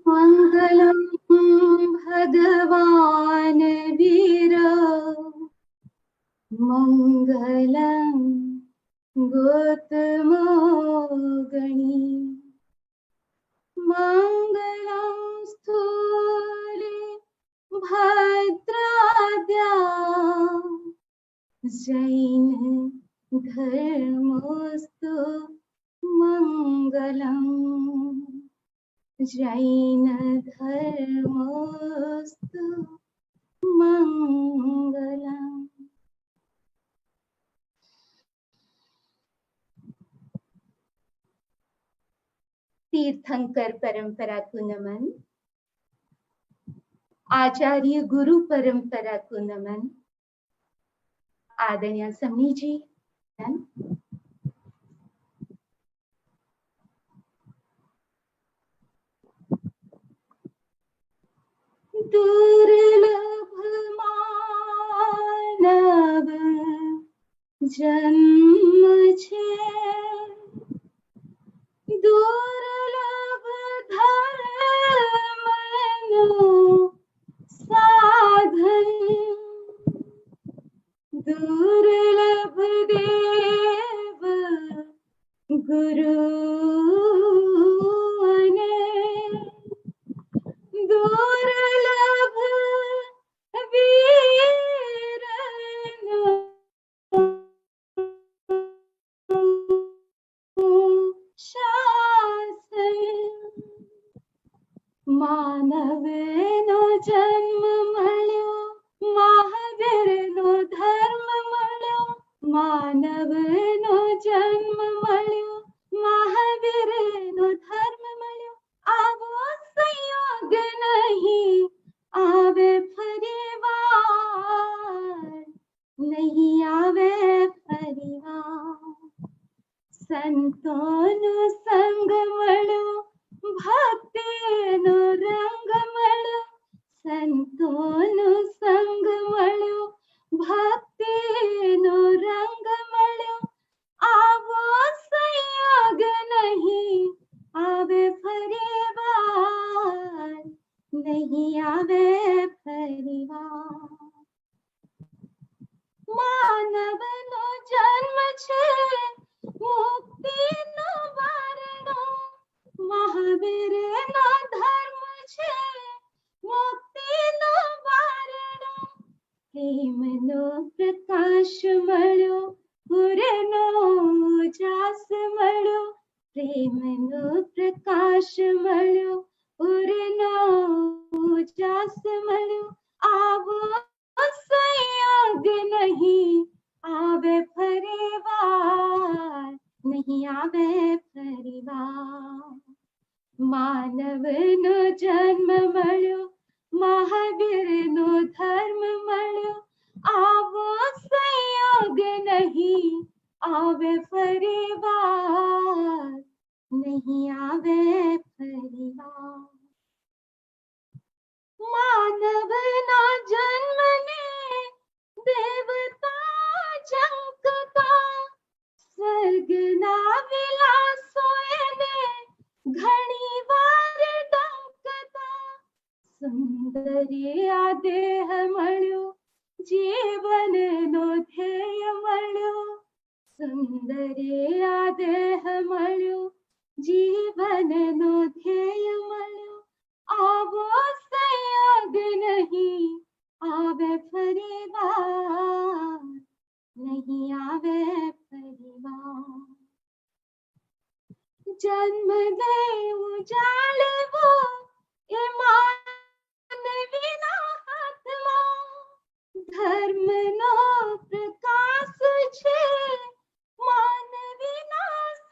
मङ्गलं भगवान् वीर मङ्गलं गौतमोगणी मङ्गलं स्थूले भद्राद्या जैन धर्मोऽस्तु मङ्गलम् जैन धर्मोऽस्तु मङ्गलम्। तीर्थंकर परंपरा को नमन, आचार्य गुरु परंपरा को नमन। आदरणीय समी जी, दुर्लभ मानव जन्म छे, दुर्लभ धर्मनो साधन, दुर्लभ देव गुरु ने, दुर्लभ वीरनो शासन, मानवनो जन्म मळ्यो, महावीरनो धर्म मळ्यो, मानवनो जन्म मळ्यो, महावीरनो धर्म मळ्यो। आवो संयोग नहीं आवे फरीवार, नहीं आवे फरीवार। संतोनो संग मळ्यो, भक्तिनो रंग मळ्यो, संतोनो संग मळ्यो, भक्तिनो रंग मळ्यो। आवो संयोग नहीं आवे फरीवार, नहीं आवे फरीवार। मानवनो जन्म छे मुक्तिनो वारणो, महावीरनो धर्म छे मुक्तिनो वारणो। प्रेमनो प्रकाश मळ्यो, गुरुनो उजास मळ्यो, प्रेमनो प्रकाश मळ्यो, गुरुनो उजास मळ्यो। आवो संयोग नहीं आवे फरीवार, नहीं आवे फरीवार। मानवनो जन्म मळ्यो, महावीरनो धर्म मळ्यो। आवो संयोग नहीं आवे फरीवार, नहीं आवे फरीवार। मानवना जन्म ने देवता जंकता, स्वर्गना विलासो एने घणी वार डंकता। सुंदरिया देह मळ्यो, जीवननो ध्येय मळ्यो, सुंदरिया देह मळ्यो, जीवननो ध्येय मळ्यो। आवो संयोग नहीं आवे फरीवार, नहीं आवे फरीवार। जन्म दे उजाळवो ए मानवीना हाथमां, धर्मनो प्रकाश छे मानवीना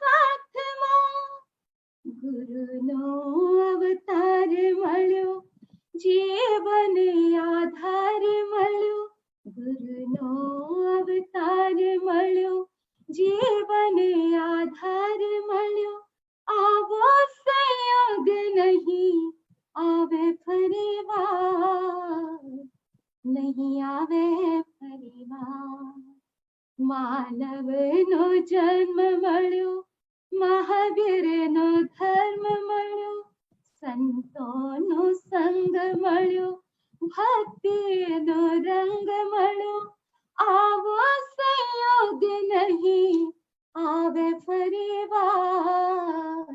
સાથમાં। गुरुनो अवतार मळ्यो, जीवन आधार मळ्यो, गुरुनो अवतार मळ्यो, जीवन आधार मळ्यो। आवो संयोग नहीं आवे फरीवार, नहीं आवे फरीवार। मानवनो जन्म मळ्यो, महावीरनो धर्म मळ्यो, संतों संग मळ्यो भक्तिनो रंग मळ्यो आवो संयोग नहीं आवे परिवार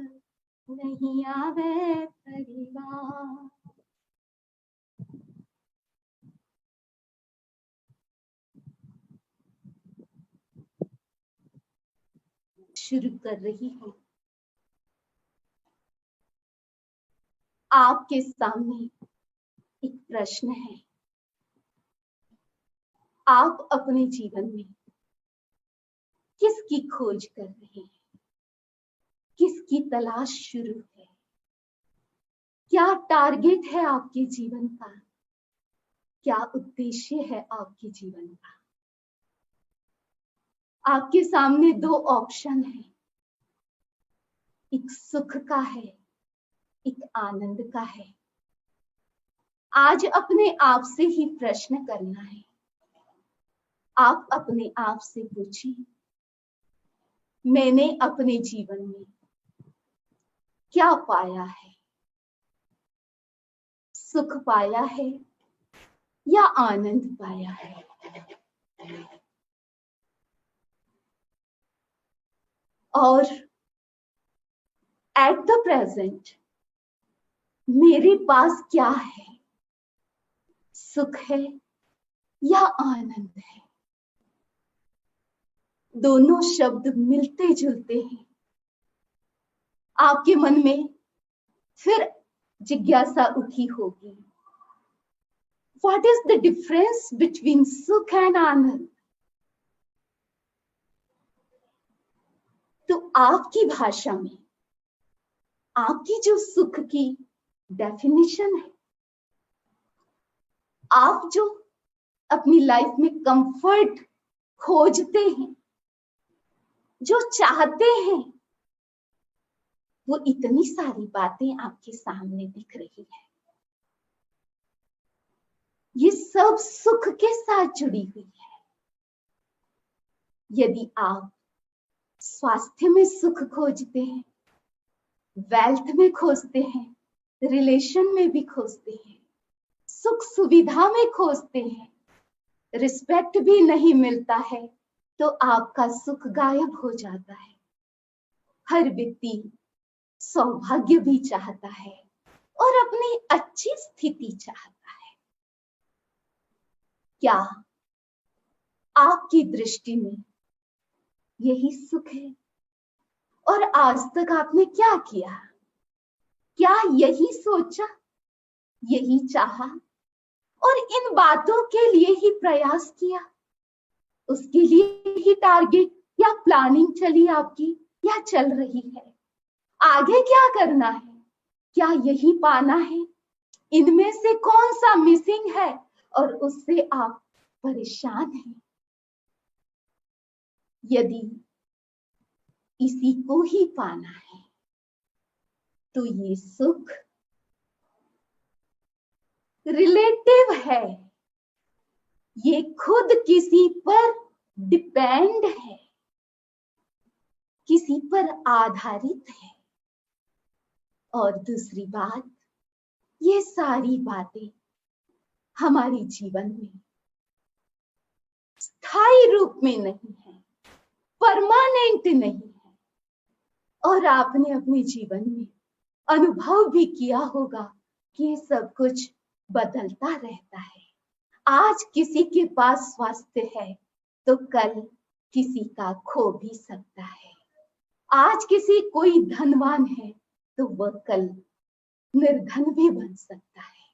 नहीं आवे परिवार। शुरू कर रही हूँ। आपके सामने एक प्रश्न है। आप अपने जीवन में किसकी खोज कर रहे हैं? किसकी तलाश शुरू है? क्या टारगेट है आपके जीवन का? क्या उद्देश्य है आपके जीवन का? आपके सामने दो ऑप्शन है, एक सुख का है, एक आनंद का है। आज अपने आप से ही प्रश्न करना है। आप अपने आप से पूछिए, मैंने अपने जीवन में क्या पाया है? सुख पाया है या आनंद पाया है? और एट द प्रेजेंट मेरे पास क्या है? सुख है या आनंद है? दोनों शब्द मिलते जुलते हैं। आपके मन में फिर जिज्ञासा उठी होगी, what is the difference between सुख एंड आनंद? तो आपकी भाषा में आपकी जो सुख की डेफिनेशन है, आप जो अपनी लाइफ में कंफर्ट खोजते हैं, जो चाहते हैं, वो इतनी सारी बातें आपके सामने दिख रही है। ये सब सुख के साथ जुड़ी हुई है। यदि आप स्वास्थ्य में सुख खोजते हैं, वेल्थ में खोजते हैं, रिलेशन में भी खोजते हैं, सुख सुविधा में खोजते हैं, रिस्पेक्ट भी नहीं मिलता है, तो आपका सुख गायब हो जाता है। हर व्यक्ति सौभाग्य भी चाहता है और अपनी अच्छी स्थिति चाहता है। क्या आपकी दृष्टि में यही सुख है? और आज तक आपने क्या किया? क्या यही सोचा, यही चाहा और इन बातों के लिए ही प्रयास किया? उसके लिए ही टारगेट या प्लानिंग चली आपकी या चल रही है? आगे क्या करना है? क्या यही पाना है? इनमें से कौन सा मिसिंग है और उससे आप परेशान हैं? यदि इसी को ही पाना है तो ये सुख रिलेटिव है, ये खुद किसी पर डिपेंड है, किसी पर आधारित है। और दूसरी बात, ये सारी बातें हमारे जीवन में स्थायी रूप में नहीं है, परमानेंट नहीं है। और आपने अपने जीवन में अनुभव भी किया होगा कि ये सब कुछ बदलता रहता है। आज किसी के पास स्वास्थ्य है तो कल किसी का खो भी सकता है। आज किसी कोई धनवान है तो वह कल निर्धन भी बन सकता है।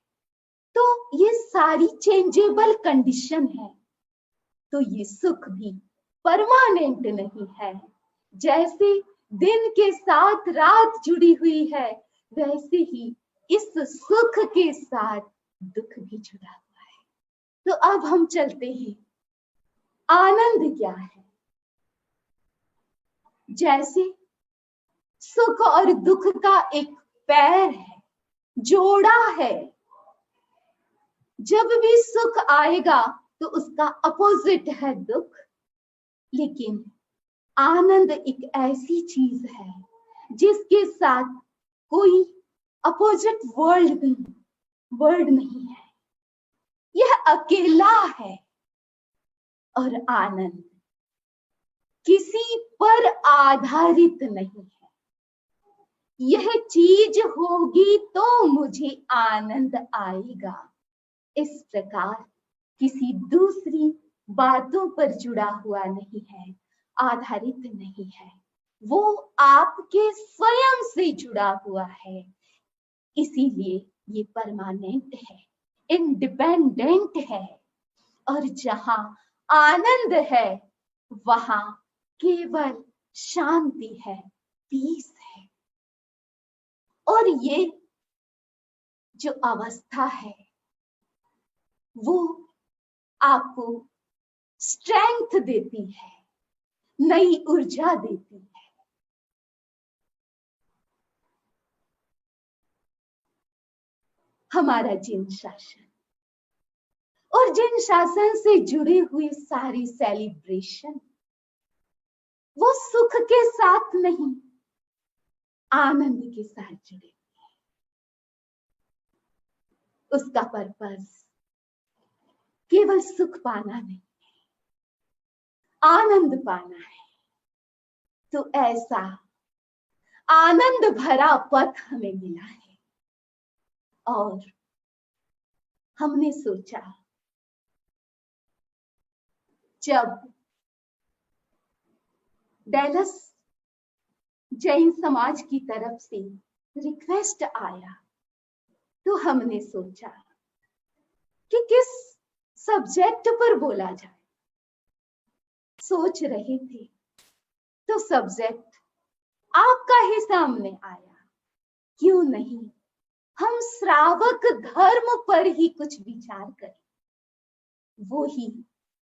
तो ये सारी चेंजेबल कंडीशन है। तो ये सुख भी परमानेंट नहीं है। जैसे दिन के साथ रात जुड़ी हुई है, वैसे ही इस सुख के साथ दुख भी जुड़ा हुआ है। तो अब हम चलते हैं, आनंद क्या है? जैसे सुख और दुख का एक पैर है, जोड़ा है। जब भी सुख आएगा तो उसका अपोजिट है दुख। लेकिन आनंद एक ऐसी चीज है जिसके साथ कोई अपोजिट वर्ड नहीं है, यह अकेला है। और आनंद किसी पर आधारित नहीं है। यह चीज होगी तो मुझे आनंद आएगा। इस प्रकार किसी दूसरी बातों पर जुड़ा हुआ नहीं है, आधारित नहीं है, वो आपके स्वयं से जुड़ा हुआ है। इसीलिए ये परमानेंट है, इंडिपेंडेंट है। और जहां आनंद है वहां केवल शांति है, पीस है। और ये जो अवस्था है वो आपको स्ट्रेंथ देती है, नई ऊर्जा देती है। हमारा जिन शासन और जिन शासन से जुड़े हुए सारी सेलिब्रेशन वो सुख के साथ नहीं, आनंद के साथ जुड़े हुए हैं। उसका पर्पस केवल सुख पाना नहीं है, आनंद पाना है। तो ऐसा आनंद भरा पथ हमें मिला है। और हमने सोचा जब डैलस जैन समाज की तरफ से रिक्वेस्ट आया तो हमने सोचा कि किस सब्जेक्ट पर बोला जाए। सोच रहे थे तो सब्जेक्ट आपका ही सामने आया, क्यों नहीं हम श्रावक धर्म पर ही कुछ विचार करें। वो ही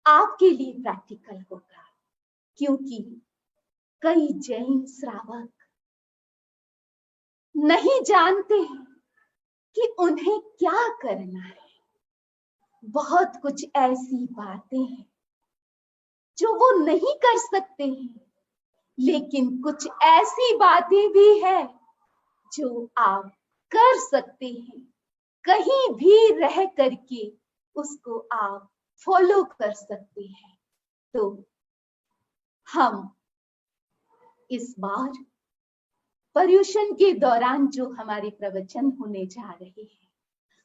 आपके लिए प्रैक्टिकल होगा, क्योंकि कई जैन श्रावक नहीं जानते हैं कि उन्हें क्या करना है। बहुत कुछ ऐसी बातें हैं जो वो नहीं कर सकते हैं, लेकिन कुछ ऐसी बातें भी है जो आप कर सकते हैं। कहीं भी रह करके उसको आप फॉलो कर सकते हैं। तो हम इस बार पर्युषण के दौरान जो हमारे प्रवचन होने जा रहे हैं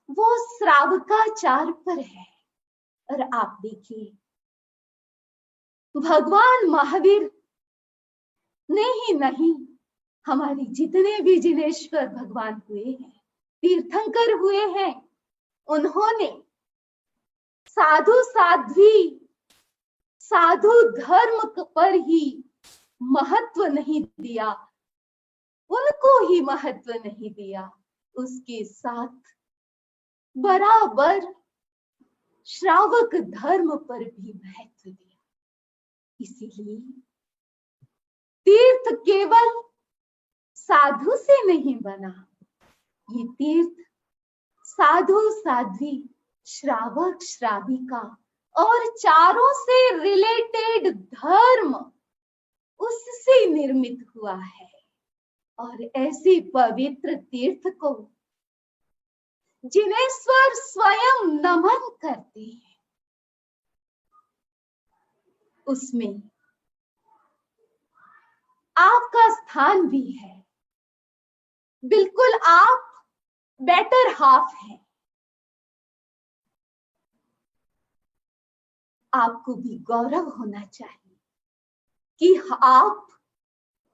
वो श्रावकाचार पर है। और आप देखिए भगवान महावीर ने ही नहीं, हमारे जितने भी जिनेश्वर भगवान हुए हैं, तीर्थंकर हुए हैं, उन्होंने साधु साध्वी साधु धर्म पर ही महत्व नहीं दिया, उनको ही महत्व नहीं दिया, उसके साथ बराबर श्रावक धर्म पर भी महत्व दिया। इसीलिए तीर्थ केवल साधु से नहीं बना, ये तीर्थ साधु साध्वी श्रावक श्राविका और चारों से रिलेटेड धर्म उससे निर्मित हुआ है। और ऐसे पवित्र तीर्थ को जिनेश्वर स्वयं नमन करते हैं, उसमें आपका स्थान भी है। बिल्कुल आप बेटर हाफ है। आपको भी गौरव होना चाहिए कि आप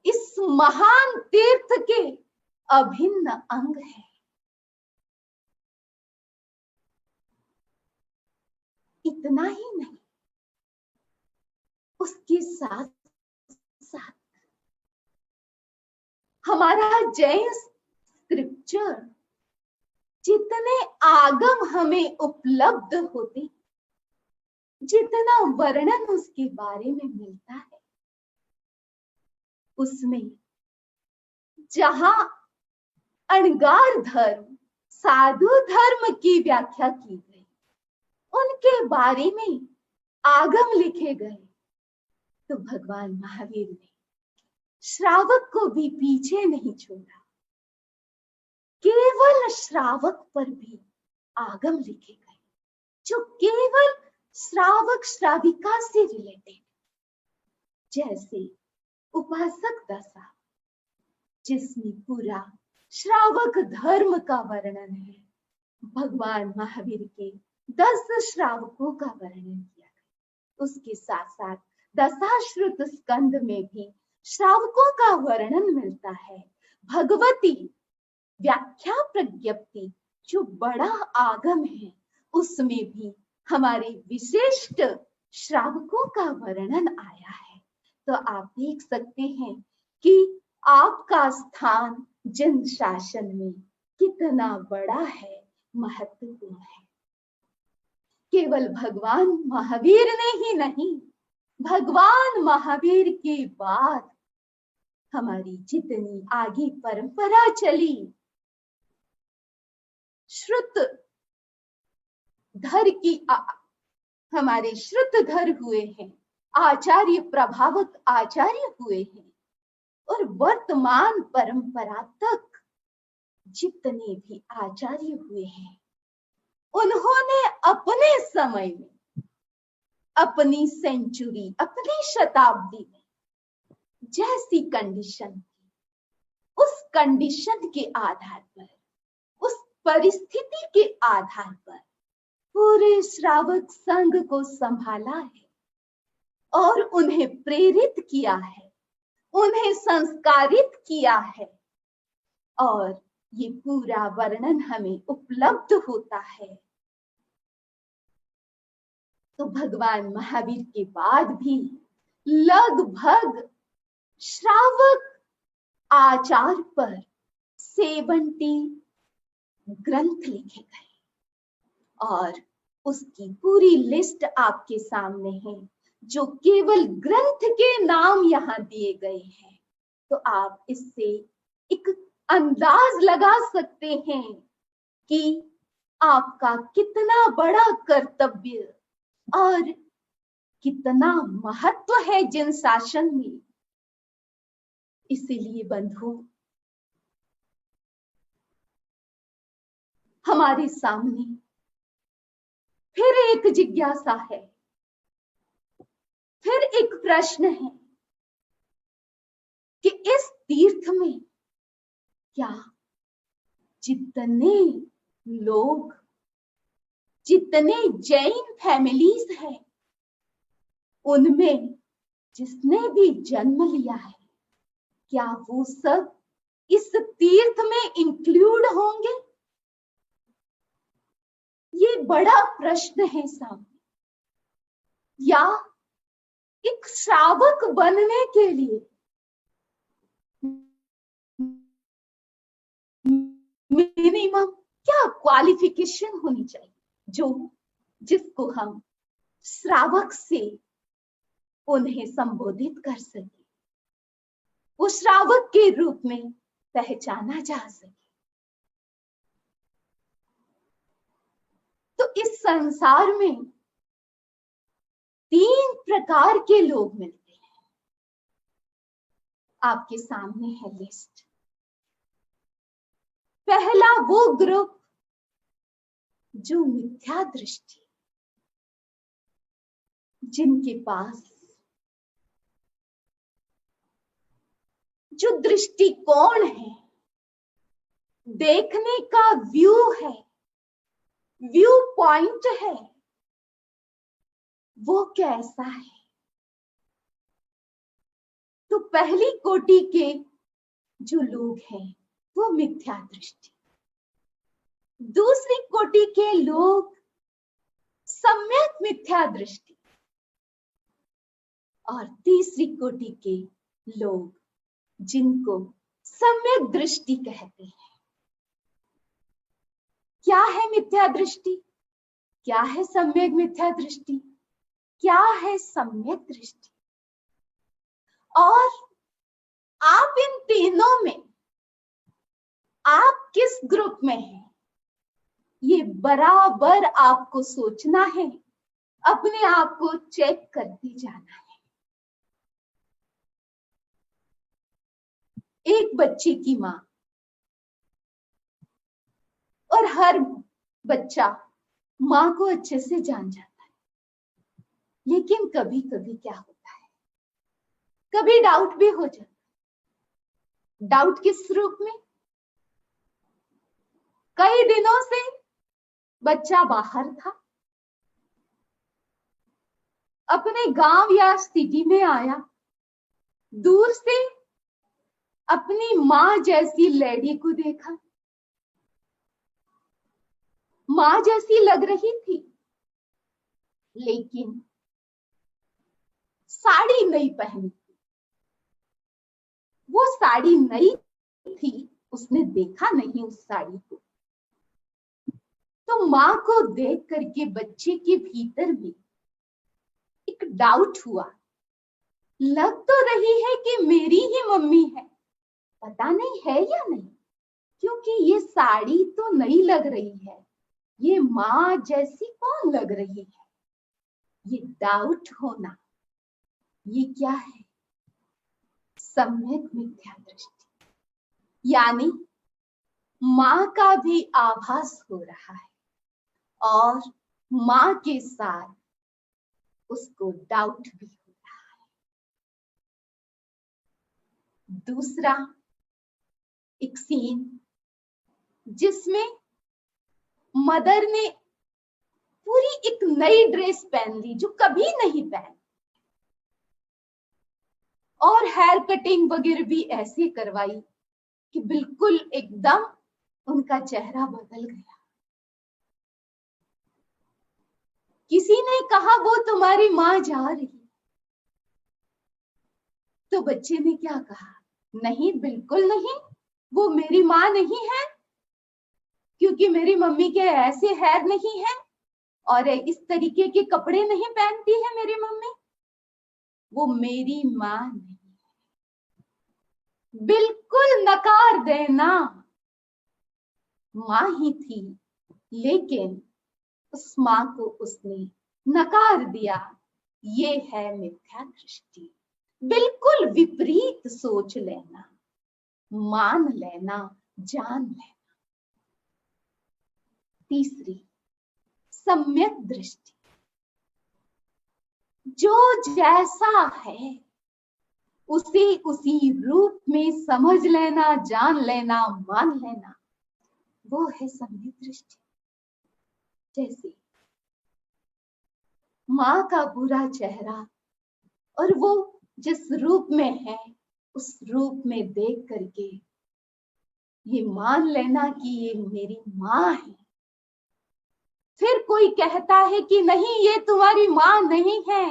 इस महान तीर्थ के अभिन्न अंग हैं। इतना ही नहीं, उसके साथ साथ हमारा जैन स्क्रिप्चर जितने आगम हमें उपलब्ध होते, जितना वर्णन उसके बारे में मिलता है, उसमें जहां अणगार धर्म साधु धर्म की व्याख्या की गई, उनके बारे में आगम लिखे गए, तो भगवान महावीर ने श्रावक को भी पीछे नहीं छोड़ा। केवल श्रावक पर भी आगम लिखे गए, जो केवल श्रावक श्राविका से रिलेटेड, जैसे उपासक दशा, जिसमें पूरा श्रावक धर्म का वर्णन है। भगवान महावीर के 10 श्रावकों का वर्णन किया गया। उसके साथ साथ दशाश्रुत स्कंद में भी श्रावकों का वर्णन मिलता है। भगवती व्याख्या प्रज्ञप्ति जो बड़ा आगम है, उसमें भी हमारे विशिष्ट श्रावकों का वर्णन आया है। तो आप देख सकते हैं कि आपका स्थान जन शासन में कितना बड़ा है, महत्वपूर्ण है। केवल भगवान महावीर ने ही नहीं, भगवान महावीर के बाद हमारी जितनी आगे परंपरा चली, श्रुत धर की हमारे श्रुतधर हुए हैं, आचार्य प्रभावक आचार्य हुए हैं, और वर्तमान परंपरा तक जितने भी आचार्य हुए हैं, उन्होंने अपने समय में, अपनी सेंचुरी, अपनी शताब्दी में जैसी कंडीशन थी, उस कंडीशन के आधार पर, उस परिस्थिति के आधार पर पूरे श्रावक संघ को संभाला है और उन्हें प्रेरित किया है, उन्हें संस्कारित किया है, और ये पूरा वर्णन हमें उपलब्ध होता है। तो भगवान महावीर के बाद भी लगभग श्रावक आचार पर 70 ग्रंथ लिखे गए, और उसकी पूरी लिस्ट आपके सामने है, जो केवल ग्रंथ के नाम यहाँ दिए गए हैं। तो आप इससे एक अंदाज लगा सकते हैं कि आपका कितना बड़ा कर्तव्य और कितना महत्व है जिन शासन में। इसीलिए बंधु, हमारे सामने फिर एक जिज्ञासा है, फिर एक प्रश्न है कि इस तीर्थ में क्या जितने लोग, जितने जैन फैमिलीज हैं, उनमें जिसने भी जन्म लिया है, क्या वो सब इस तीर्थ में इंक्लूड होंगे? ये बड़ा प्रश्न है सामने। या एक श्रावक बनने के लिए मिनिमम क्या क्वालिफिकेशन होनी चाहिए, जिसको हम श्रावक से उन्हें संबोधित कर सके, वो श्रावक के रूप में पहचाना जा सके? तो इस संसार में 3 प्रकार के लोग मिलते हैं। आपके सामने है लिस्ट। पहला वो ग्रुप जो मिथ्या दृष्टि, जिनके पास जो दृष्टिकोण है, देखने का व्यू है, व्यू पॉइंट है, वो कैसा है? तो पहली कोटि के जो लोग हैं वो मिथ्या दृष्टि, दूसरी कोटि के लोग सम्यक मिथ्या दृष्टि, और तीसरी कोटि के लोग जिनको सम्यक दृष्टि कहते हैं। क्या है मिथ्या दृष्टि? क्या है सम्यक मिथ्या दृष्टि? क्या है सम्यक दृष्टि? और आप इन तीनों में आप किस ग्रुप में हैं, ये बराबर आपको सोचना है, अपने आप को चेक करते जाना है। एक बच्चे की माँ और हर बच्चा माँ को अच्छे से जान जाता है। लेकिन कभी कभी क्या होता है, कभी डाउट भी हो जाता है। डाउट किस रूप में? कई दिनों से बच्चा बाहर था, अपने गांव या सिटी में आया, दूर से अपनी माँ जैसी लेडी को देखा, माँ जैसी लग रही थी, लेकिन साड़ी नहीं पहनी थी। वो साड़ी नई थी, उसने देखा नहीं उस साड़ी को। तो माँ को देख करके बच्चे के भीतर में एक डाउट हुआ, लग तो रही है कि मेरी ही मम्मी है, पता नहीं है या नहीं, क्योंकि ये साड़ी तो नई लग रही है, ये माँ जैसी कौन लग रही है। ये डाउट होना, ये क्या है? सम्यक मिथ्या दृष्टि, यानी माँ का भी आभास हो रहा है और माँ के साथ उसको डाउट भी हो रहा है। दूसरा एक सीन जिसमें मदर ने पूरी एक नई ड्रेस पहन ली जो कभी नहीं पहनी, और हेयर कटिंग वगैरह भी ऐसे करवाई कि बिल्कुल एकदम उनका चेहरा बदल गया। किसी ने कहा वो तुम्हारी माँ जा रही, तो बच्चे ने क्या कहा, नहीं बिल्कुल नहीं, वो मेरी माँ नहीं है, क्योंकि मेरी मम्मी के ऐसे हेयर नहीं है और इस तरीके के कपड़े नहीं पहनती है मेरी मम्मी, वो मेरी माँ नहीं। बिल्कुल नकार देना, माँ ही थी, लेकिन उस माँ को उसने नकार दिया। ये है मिथ्या दृष्टि। बिल्कुल विपरीत सोच लेना, मान लेना, जान लेना। तीसरी सम्यक दृष्टि, जो जैसा है उसे उसी रूप में समझ लेना, जान लेना, मान लेना, वो है सम्यक दृष्टि। जैसे माँ का बुरा चेहरा और वो जिस रूप में है उस रूप में देख करके ये मान लेना कि ये मेरी माँ है। फिर कोई कहता है कि नहीं ये तुम्हारी माँ नहीं है,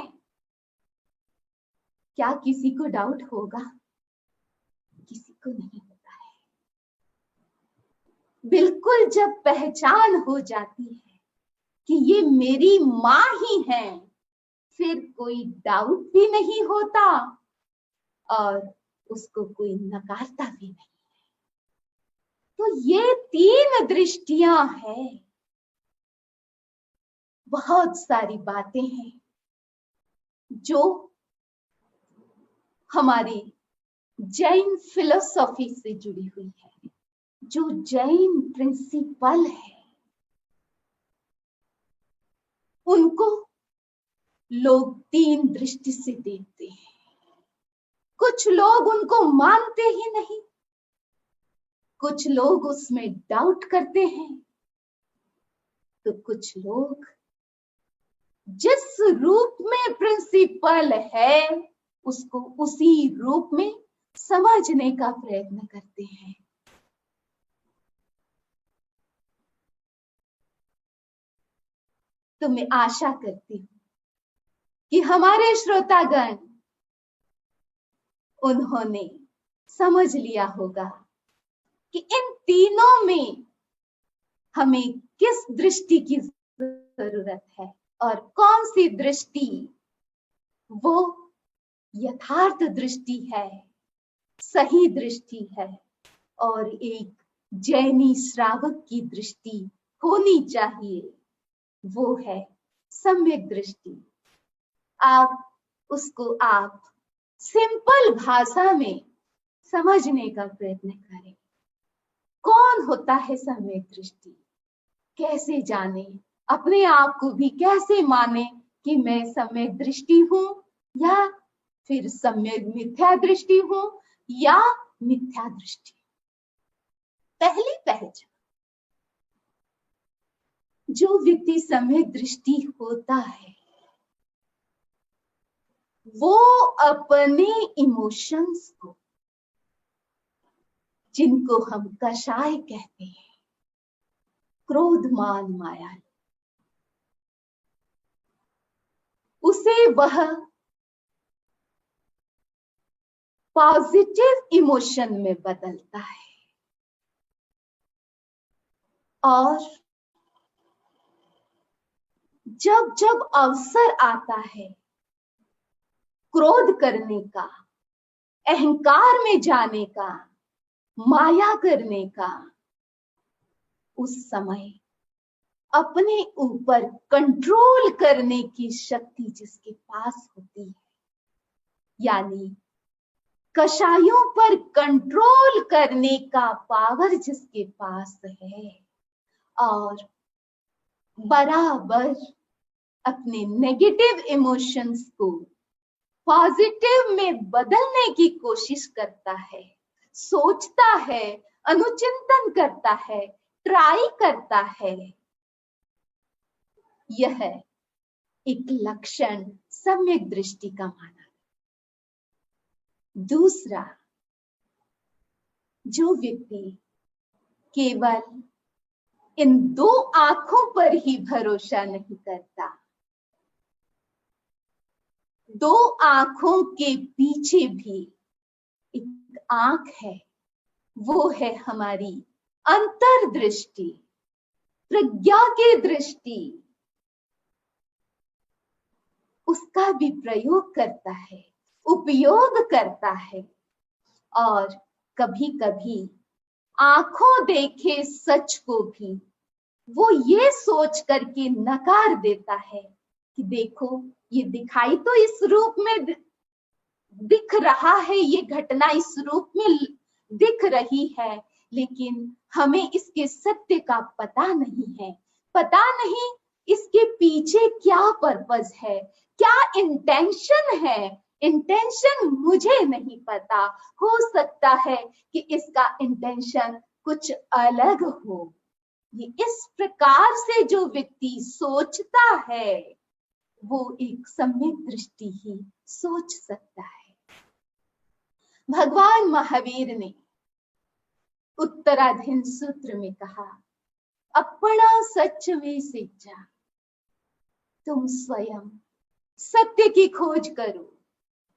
क्या किसी को डाउट होगा? किसी को नहीं होता है। बिल्कुल जब पहचान हो जाती है कि ये मेरी माँ ही है, फिर कोई डाउट भी नहीं होता और उसको कोई नकारता भी नहीं। तो ये तीन दृष्टियां हैं। बहुत सारी बातें हैं जो हमारी जैन फिलोसॉफी से जुड़ी हुई है, जो जैन प्रिंसिपल है, उनको लोग तीन दृष्टि से देखते हैं। कुछ लोग उनको मानते ही नहीं, कुछ लोग उसमें डाउट करते हैं, तो कुछ लोग जिस रूप में प्रिंसिपल है उसको उसी रूप में समझने का प्रयत्न करते हैं। तो मैं आशा करती हूं कि हमारे श्रोतागण उन्होंने समझ लिया होगा कि इन तीनों में हमें किस दृष्टि की जरूरत है और कौन सी दृष्टि वो यथार्थ दृष्टि है, सही दृष्टि है, और एक जैनी श्रावक की दृष्टि होनी चाहिए, वो है सम्यक दृष्टि। आप उसको आप सिंपल भाषा में समझने का प्रयत्न करें। कौन होता है सम्यक दृष्टि? कैसे जाने, अपने आप को भी कैसे माने कि मैं सम्यक दृष्टि हूं या फिर सम्यक मिथ्या दृष्टि हूं या मिथ्या दृष्टि। पहली पहचान, जो व्यक्ति सम्यक दृष्टि होता है वो अपने इमोशंस को, जिनको हम कषाय कहते हैं, क्रोध मान माया, उसे वह पॉजिटिव इमोशन में बदलता है और जब जब अवसर आता है क्रोध करने का, अहंकार में जाने का, माया करने का, उस समय अपने ऊपर कंट्रोल करने की शक्ति जिसके पास होती है, यानी कषायों पर कंट्रोल करने का पावर जिसके पास है और बराबर अपने नेगेटिव इमोशंस को पॉजिटिव में बदलने की कोशिश करता है, सोचता है, अनुचिंतन करता है, ट्राई करता है, यह एक लक्षण सम्यक दृष्टि का माना। दूसरा, जो व्यक्ति केवल इन दो आंखों पर ही भरोसा नहीं करता, दो आंखों के पीछे भी एक आंख है, वो है हमारी अंतर्दृष्टि, प्रज्ञा की दृष्टि, उसका भी प्रयोग करता है, उपयोग करता है और कभी कभी आंखों देखे सच को भी वो ये सोच करके नकार देता है कि देखो ये दिखाई तो इस रूप में दिख रहा है, ये घटना इस रूप में दिख रही है, लेकिन हमें इसके सत्य का पता नहीं है, पता नहीं इसके पीछे क्या पर्पस है, क्या इंटेंशन है, इंटेंशन मुझे नहीं पता, हो सकता है कि इसका इंटेंशन कुछ अलग हो। ये इस प्रकार से जो व्यक्ति सोचता है वो एक सम्यक दृष्टि ही सोच सकता है। भगवान महावीर ने उत्तराधीन सूत्र में कहा, अपना सच में सिज्जा, तुम स्वयं सत्य की खोज करो,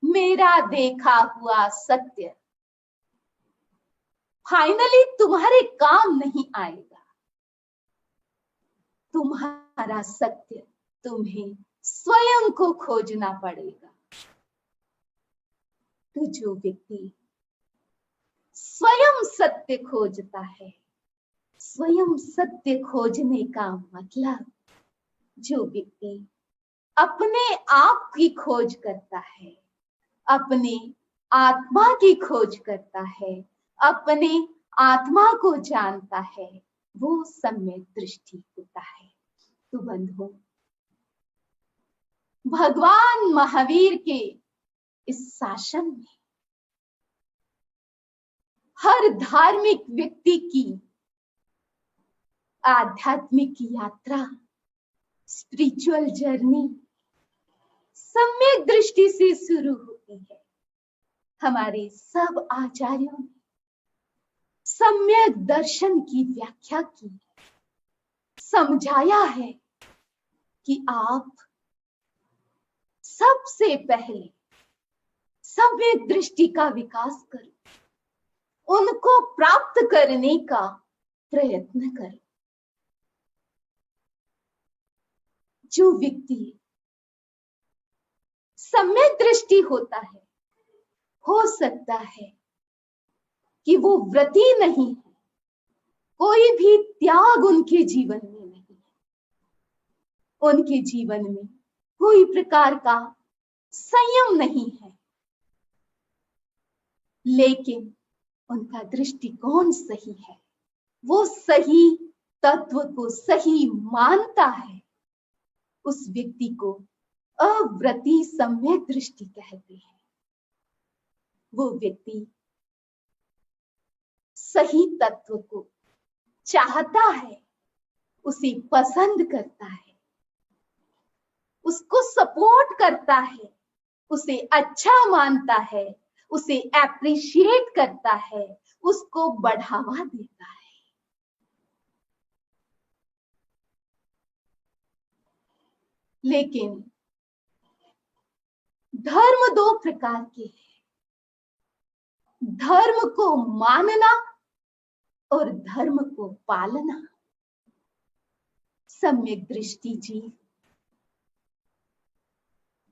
मेरा देखा हुआ सत्य फाइनली तुम्हारे काम नहीं आएगा, तुम्हारा सत्य तुम्हें स्वयं को खोजना पड़ेगा। तो जो व्यक्ति स्वयं सत्य खोजता है, स्वयं सत्य खोजने का मतलब, जो व्यक्ति अपने आप की खोज करता है, अपने आत्मा की खोज करता है, अपने आत्मा को जानता है, वो सम्यक दृष्टि होता है। तो बंधुओं, भगवान महावीर के इस शासन में हर धार्मिक व्यक्ति की आध्यात्मिक यात्रा, स्पिरिचुअल जर्नी सम्यक दृष्टि से शुरू होती है। हमारे सब आचार्यों ने सम्यक दर्शन की व्याख्या की, समझाया है कि आप सबसे पहले सम्यक दृष्टि का विकास करो, उनको प्राप्त करने का प्रयत्न करो। जो व्यक्ति सम्यक दृष्टि होता है, हो सकता है कि वो व्रती नहीं है, कोई भी त्याग उनके जीवन में नहीं है, उनके जीवन में कोई प्रकार का संयम नहीं है, लेकिन उनका दृष्टिकोण सही है, वो सही तत्व को सही मानता है, उस व्यक्ति को अव्रती सम्यक दृष्टि कहते हैं। वो व्यक्ति सही तत्व को चाहता है, उसे पसंद करता है, उसको सपोर्ट करता है, उसे अच्छा मानता है, उसे एप्रिशिएट करता है, उसको बढ़ावा देता है। लेकिन धर्म दो प्रकार के हैं, धर्म को मानना और धर्म को पालना। सम्यक दृष्टि जी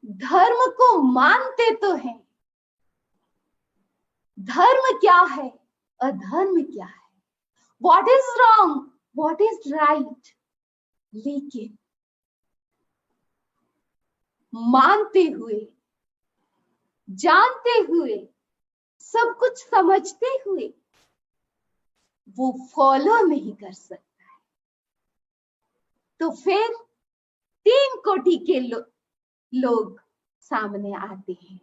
धर्म को मानते तो हैं, धर्म क्या है, अधर्म क्या है, what is wrong, what is right, लेकिन मानते हुए, जानते हुए, सब कुछ समझते हुए वो फॉलो नहीं कर सकता है। तो फिर तीन कोटि के लोग सामने आते हैं।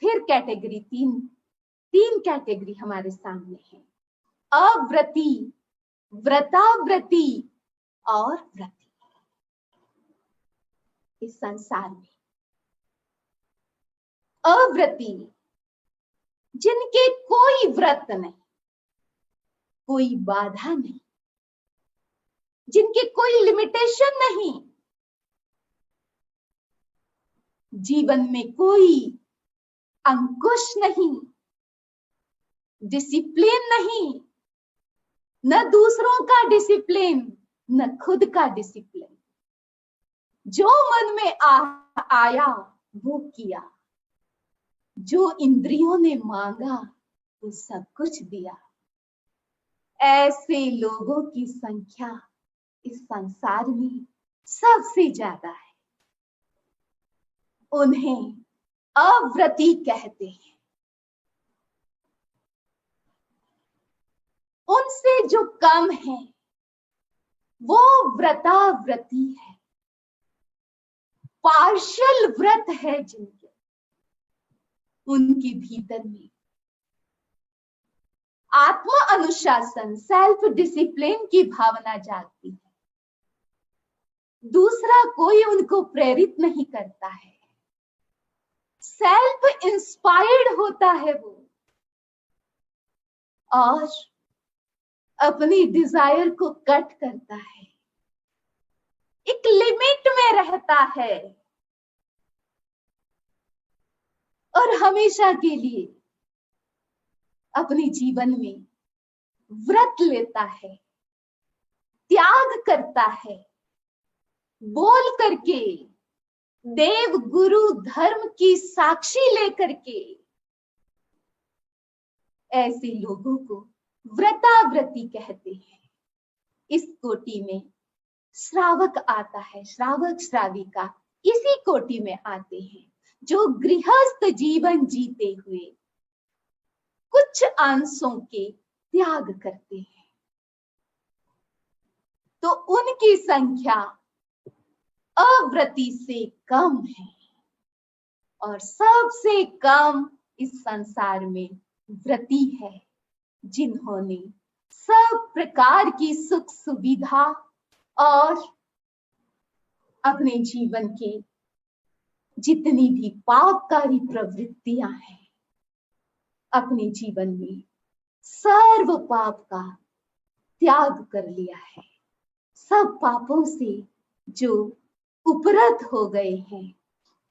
फिर कैटेगरी तीन कैटेगरी हमारे सामने है, अव्रती, व्रताव्रती और व्रती। इस संसार में अव्रती, जिनके कोई व्रत नहीं, कोई बाधा नहीं, जिनके कोई लिमिटेशन नहीं, जीवन में कोई अंकुश नहीं, डिसिप्लिन नहीं, न दूसरों का डिसिप्लिन, न खुद का डिसिप्लिन, जो मन में आया वो किया, जो इंद्रियों ने मांगा वो सब कुछ दिया। ऐसे लोगों की संख्या इस संसार में सबसे ज्यादा है। उन्हें अव्रती कहते हैं। उनसे जो कम है वो व्रताव्रती है, पार्शियल व्रत है जिनके, उनके भीतर में आत्म अनुशासन, सेल्फ डिसिप्लिन की भावना जागती है। दूसरा कोई उनको प्रेरित नहीं करता है, सेल्फ इंस्पायर्ड होता है वो, और अपनी डिजायर को कट करता है, एक लिमिट में रहता है और हमेशा के लिए अपने जीवन में व्रत लेता है, त्याग करता है, बोल करके, देव गुरु धर्म की साक्षी लेकर के। ऐसे लोगों को व्रताव्रती कहते हैं। इस कोटि में श्रावक आता है, श्रावक श्राविका इसी कोटि में आते हैं, जो गृहस्थ जीवन जीते हुए कुछ अंशों के त्याग करते हैं। तो उनकी संख्या अव्रती से कम है, और सबसे कम इस संसार में व्रती है, जिन्होंने सब प्रकार की सुख सुविधा और अपने जीवन के जितनी भी पापकारी प्रवृत्तियां हैं, अपने जीवन में सर्व पाप का त्याग कर लिया है। सब पापों से जो उपरत हो गए हैं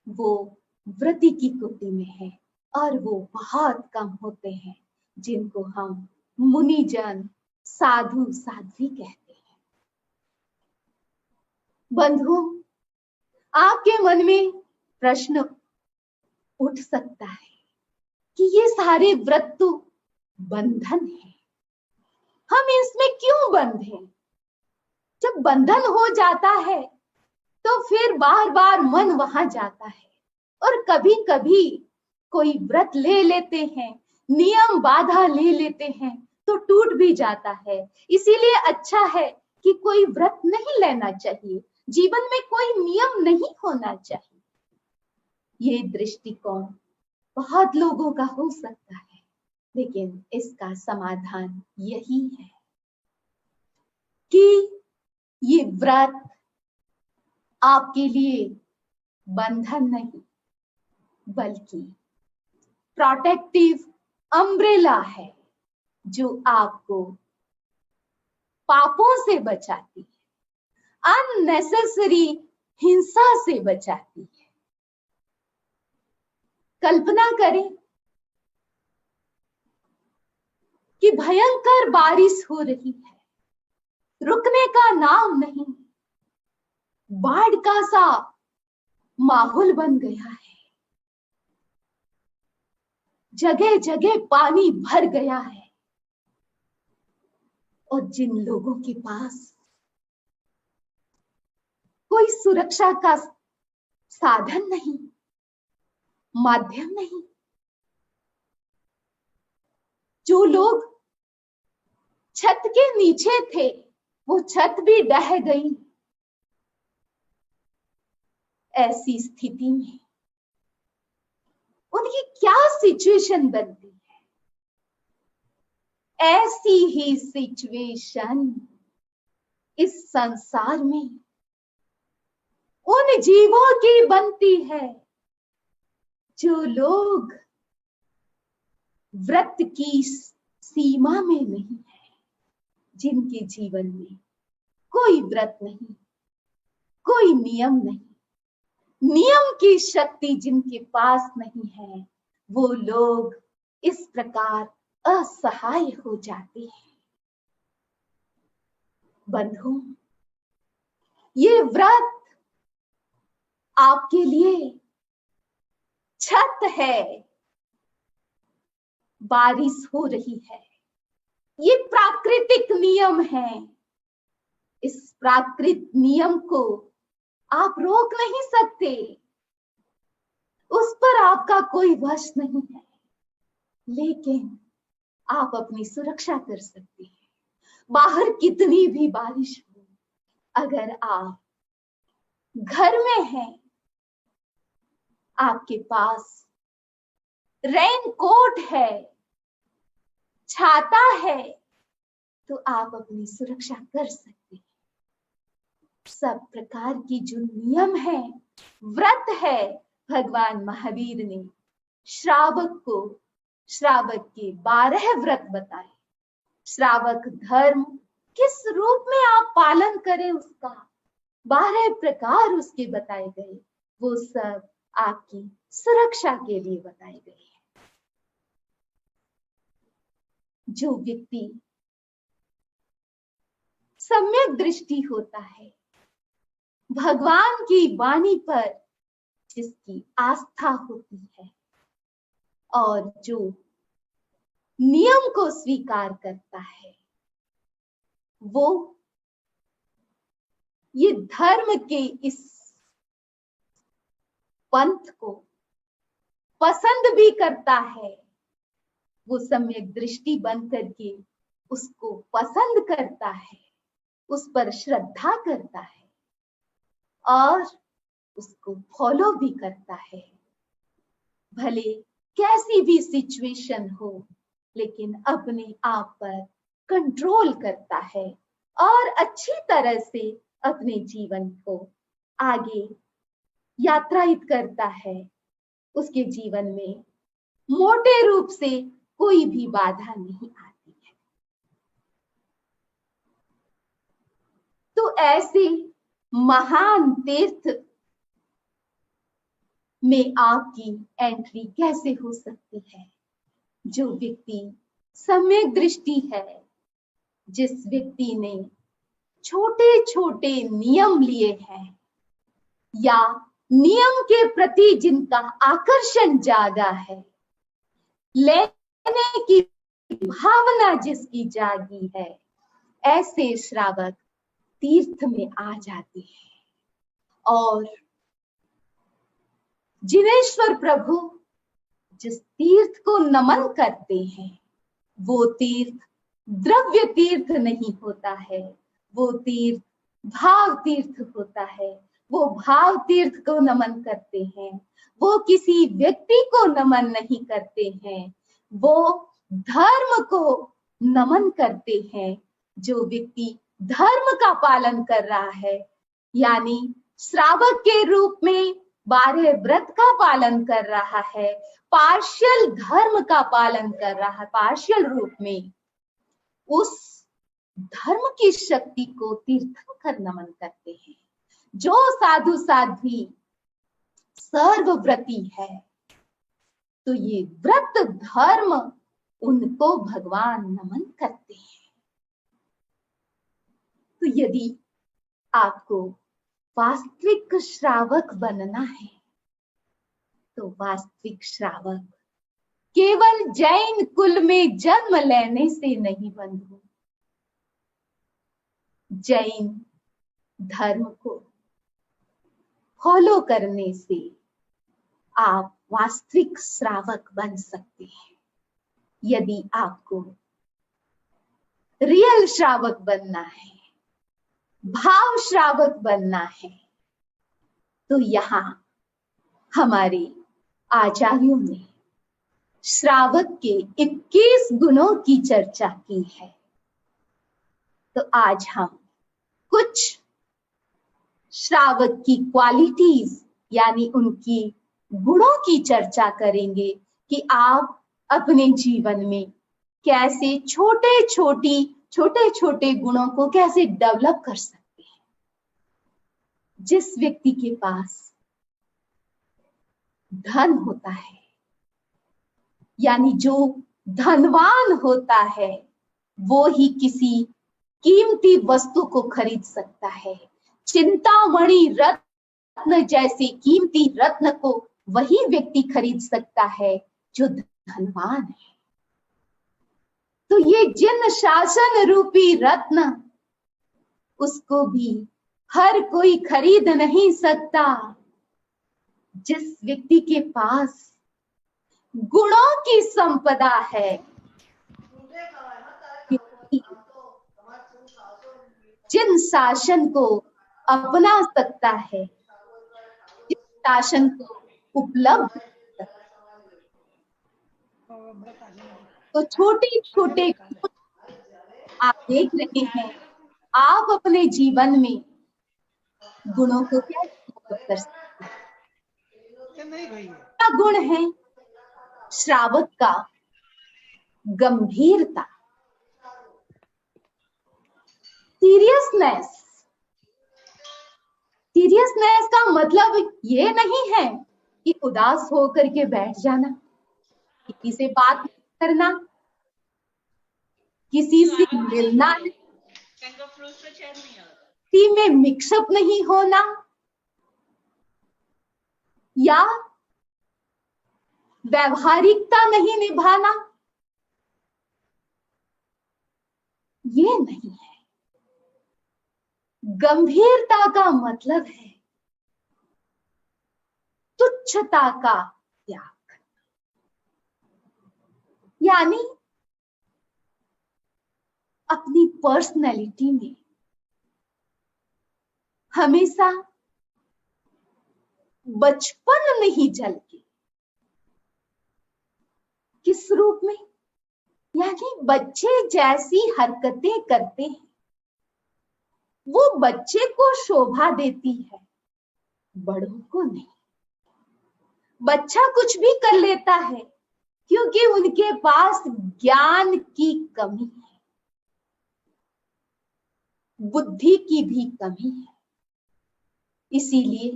वो व्रती की कोटि में है, और वो बहुत कम होते हैं, जिनको हम मुनिजन, साधु, साध्वी कहते हैं। बंधुओं, आपके मन में प्रश्न उठ सकता है कि ये सारे व्रत तो बंधन है, हम इसमें क्यों बंधे? जब बंधन हो जाता है तो फिर बार बार मन वहां जाता है, और कभी कभी कोई व्रत ले लेते हैं, नियम बाधा ले लेते हैं तो टूट भी जाता है। इसीलिए अच्छा है कि कोई व्रत नहीं लेना चाहिए, जीवन में कोई नियम नहीं होना चाहिए। ये दृष्टिकोण बहुत लोगों का हो सकता है, लेकिन इसका समाधान यही है कि ये व्रत आपके लिए बंधन नहीं, बल्कि प्रोटेक्टिव अम्ब्रेला है, जो आपको पापों से बचाती है, अननेसेसरी हिंसा से बचाती है। कल्पना करें कि भयंकर बारिश हो रही है, रुकने का नाम नहीं, बाढ़ का सा माहौल बन गया है, जगह जगह पानी भर गया है, और जिन लोगों के पास कोई सुरक्षा का साधन नहीं, माध्यम नहीं, जो लोग छत के नीचे थे वो छत भी ढह गई। ऐसी स्थिति में उनकी क्या सिचुएशन बनती है? ऐसी ही सिचुएशन इस संसार में उन जीवों की बनती है जो लोग व्रत की सीमा में नहीं है, जिनके जीवन में कोई व्रत नहीं, कोई नियम नहीं, नियम की शक्ति जिनके पास नहीं है, वो लोग इस प्रकार असहाय हो जाते हैं। बंधुओं, ये व्रत आपके लिए छत है। बारिश हो रही है, ये प्राकृतिक नियम है। इस प्राकृतिक नियम को आप रोक नहीं सकते, उस पर आपका कोई वश नहीं है, लेकिन आप अपनी सुरक्षा कर सकते हैं। बाहर कितनी भी बारिश हो, अगर आप घर में हैं, आपके पास रेन कोट है, छाता है, तो आप अपनी सुरक्षा कर सकते हैं। सब प्रकार की जो नियम है, व्रत है, भगवान महावीर ने श्रावक को श्रावक के 12 व्रत बताए। श्रावक धर्म किस रूप में आप पालन करें, उसका 12 प्रकार उसके बताए गए, वो सब आपकी सुरक्षा के लिए बताए गए हैं। जो व्यक्ति सम्यक दृष्टि होता है, भगवान की वाणी पर जिसकी आस्था होती है और जो नियम को स्वीकार करता है, वो ये धर्म के इस पंथ को पसंद भी करता है। वो सम्यक दृष्टि बन करके उसको पसंद करता है, उस पर श्रद्धा करता है और उसको फॉलो भी करता है। भले कैसी भी सिचुएशन हो, लेकिन अपने आप पर कंट्रोल करता है और अच्छी तरह से अपने जीवन को आगे यात्रायित करता है। उसके जीवन में मोटे रूप से कोई भी बाधा नहीं आती है। तो ऐसे महान तीर्थ में आपकी एंट्री कैसे हो सकती है? जो व्यक्ति सम्यक दृष्टि है, जिस व्यक्ति ने छोटे छोटे नियम लिए हैं या नियम के प्रति जिनका आकर्षण जागा है, लेने की भावना जिसकी जागी है, ऐसे श्रावक तीर्थ में आ जाते हैं और जिनेश्वर प्रभु जिस तीर्थ को नमन करते हैं, वो तीर्थ द्रव्य तीर्थ नहीं होता है, वो तीर्थ भाव तीर्थ होता है। वो भाव तीर्थ को नमन करते हैं, वो किसी व्यक्ति को नमन नहीं करते हैं, वो धर्म को नमन करते हैं। जो व्यक्ति धर्म का पालन कर रहा है, यानी श्रावक के रूप में 12 व्रत का पालन कर रहा है, पार्शियल धर्म का पालन कर रहा है, पार्शियल रूप में, उस धर्म की शक्ति को तीर्थंकर नमन करते हैं। जो साधु साध्वी सर्वव्रती है, तो ये व्रत धर्म उनको भगवान नमन करते हैं। तो यदि आपको वास्तविक श्रावक बनना है, तो वास्तविक श्रावक केवल जैन कुल में जन्म लेने से नहीं बंधु, जैन धर्म को फॉलो करने से आप वास्तविक श्रावक बन सकते हैं। यदि आपको रियल श्रावक बनना है, भाव श्रावक बनना है, तो यहाँ हमारे आचार्यों ने श्रावक के 21 गुणों की चर्चा की है। तो आज हम कुछ श्रावक की क्वालिटीज यानी उनकी गुणों की चर्चा करेंगे कि आप अपने जीवन में कैसे छोटे छोटे गुणों को कैसे डेवलप कर सकते हैं। जिस व्यक्ति के पास धन होता है, यानी जो धनवान होता है, वो ही किसी कीमती वस्तु को खरीद सकता है। चिंतामणि रत्न जैसे कीमती रत्न को वही व्यक्ति खरीद सकता है जो धनवान है। तो ये जिन शासन रूपी रत्न, उसको भी हर कोई खरीद नहीं सकता। जिस व्यक्ति के पास गुणों की संपदा है, जिन शासन को अपना सकता है, जिस शासन को उपलब्ध, तो छोटे छोटे आप देख रहे हैं, आप अपने जीवन में गुणों को क्या कर सकते हैं। क्या गुण है श्रावक का? गंभीरता, सीरियसनेस। सीरियसनेस का मतलब ये नहीं है कि उदास होकर के बैठ जाना, किसी से बात नहीं करना, किसी से मिलना, किसी में मिक्सअप नहीं होना, या व्यवहारिकता नहीं निभाना, ये नहीं है। गंभीरता का मतलब है तुच्छता का त्याग, यानी अपनी पर्सनैलिटी में हमेशा बचपन नहीं झलके। किस रूप में? यानी बच्चे जैसी हरकतें करते हैं, वो बच्चे को शोभा देती है, बड़ों को नहीं। बच्चा कुछ भी कर लेता है क्योंकि उनके पास ज्ञान की कमी है, बुद्धि की भी कमी है, इसीलिए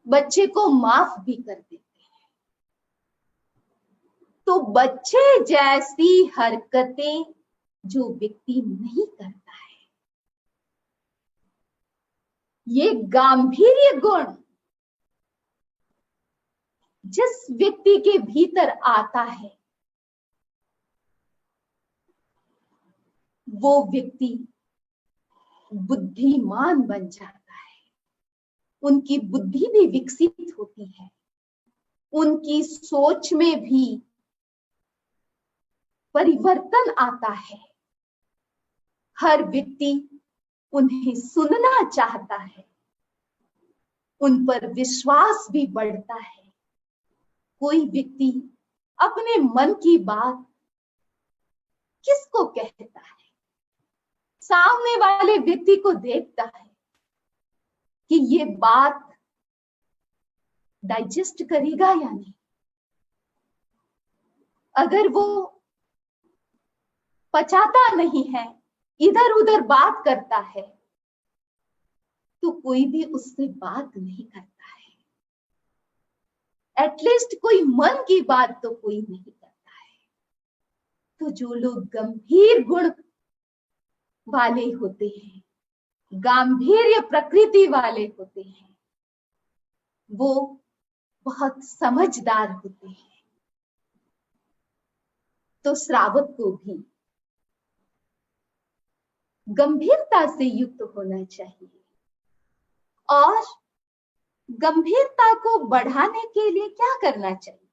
बच्चे को माफ भी कर देते हैं। तो बच्चे जैसी हरकतें जो व्यक्ति नहीं करता है, ये गांभीर्य गुण जिस व्यक्ति के भीतर आता है, वो व्यक्ति बुद्धिमान बन जाता है। उनकी बुद्धि भी विकसित होती है, उनकी सोच में भी परिवर्तन आता है। हर व्यक्ति उन्हें सुनना चाहता है, उन पर विश्वास भी बढ़ता है। कोई व्यक्ति अपने मन की बात किसको कहता है? सामने वाले व्यक्ति को देखता है कि ये बात डाइजेस्ट करेगा या नहीं। अगर वो पचाता नहीं है, इधर उधर बात करता है, तो कोई भी उससे बात नहीं करता है। एटलीस्ट कोई मन की बात तो कोई नहीं करता है। तो जो लोग गंभीर गुण वाले होते हैं, गांभीर्य प्रकृति वाले होते हैं, वो बहुत समझदार होते हैं। तो श्रावक को भी गंभीरता से युक्त होना चाहिए, और गंभीरता को बढ़ाने के लिए क्या करना चाहिए?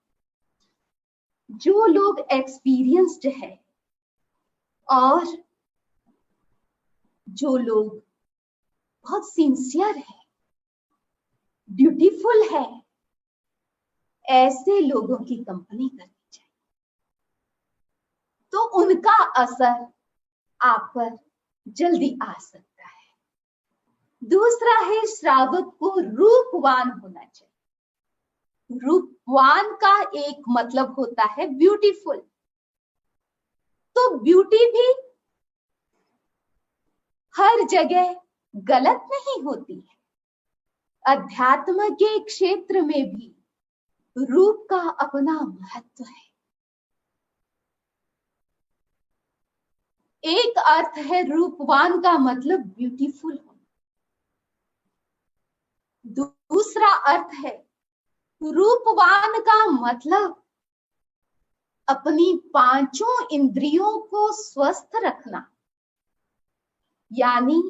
जो लोग एक्सपीरियंस्ड है और जो लोग बहुत सिंसियर है, ड्यूटीफुल है, ऐसे लोगों की कंपनी करनी चाहिए। तो उनका असर आप पर जल्दी आ सकता है। दूसरा है, श्रावक को रूपवान होना चाहिए। रूपवान का एक मतलब होता है ब्यूटीफुल। तो ब्यूटी भी हर जगह गलत नहीं होती है। अध्यात्म के क्षेत्र में भी रूप का अपना महत्व है। एक अर्थ है रूपवान का मतलब ब्यूटीफुल होना। दूसरा अर्थ है रूपवान का मतलब अपनी पांचों इंद्रियों को स्वस्थ रखना। यानी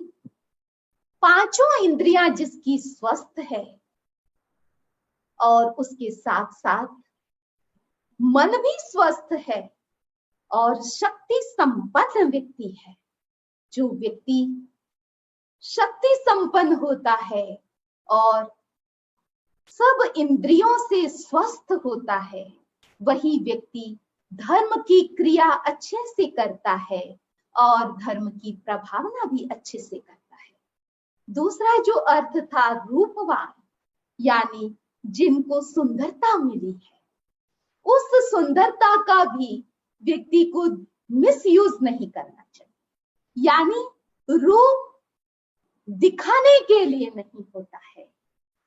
पांचों इंद्रियां जिसकी स्वस्थ है और उसके साथ साथ मन भी स्वस्थ है और शक्ति संपन्न व्यक्ति है। जो व्यक्ति शक्ति संपन्न होता है और सब इंद्रियों से स्वस्थ होता है, वही व्यक्ति धर्म की क्रिया अच्छे से करता है और धर्म की प्रभावना भी अच्छे से करता है। दूसरा जो अर्थ था रूपवान, यानी जिनको सुंदरता मिली है, उस सुंदरता का भी व्यक्ति को मिसयूज नहीं करना चाहिए। यानी रूप दिखाने के लिए नहीं होता है।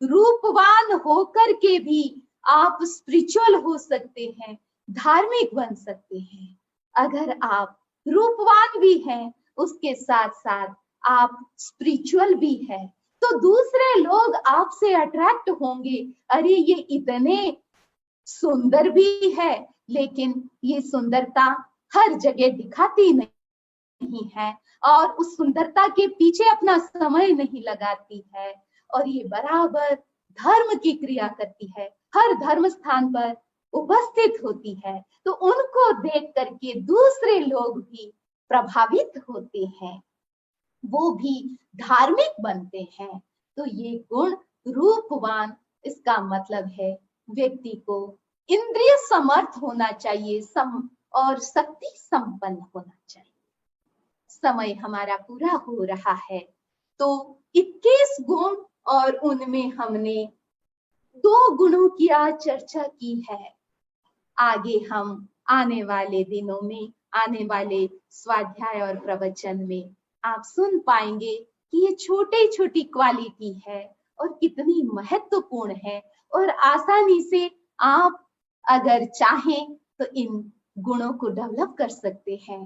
रूपवान होकर के भी आप स्पिरिचुअल हो सकते हैं, धार्मिक बन सकते हैं। अगर आप रूपवान भी हैं, उसके साथ साथ आप स्पिरिचुअल भी है, तो दूसरे लोग आपसे अट्रैक्ट होंगे। अरे ये इतने सुंदर भी है, लेकिन ये सुंदरता हर जगह दिखाती नहीं है और उस सुंदरता के पीछे अपना समय नहीं लगाती है, और ये बराबर धर्म की क्रिया करती है, हर धर्म स्थान पर उपस्थित होती है। तो उनको देख करके दूसरे लोग भी प्रभावित होते हैं, वो भी धार्मिक बनते हैं। तो ये गुण रूपवान, इसका मतलब है व्यक्ति को इंद्रिय समर्थ होना चाहिए और शक्ति संपन्न होना चाहिए। समय हमारा पूरा हो रहा है, तो 21 गुण और उनमें हमने 2 गुणों की आज चर्चा की है। आगे हम आने वाले दिनों में, आने वाले स्वाध्याय और प्रवचन में आप सुन पाएंगे कि ये छोटी छोटी क्वालिटी है और कितनी महत्वपूर्ण है, और आसानी से आप अगर चाहें तो इन गुणों को डेवलप कर सकते हैं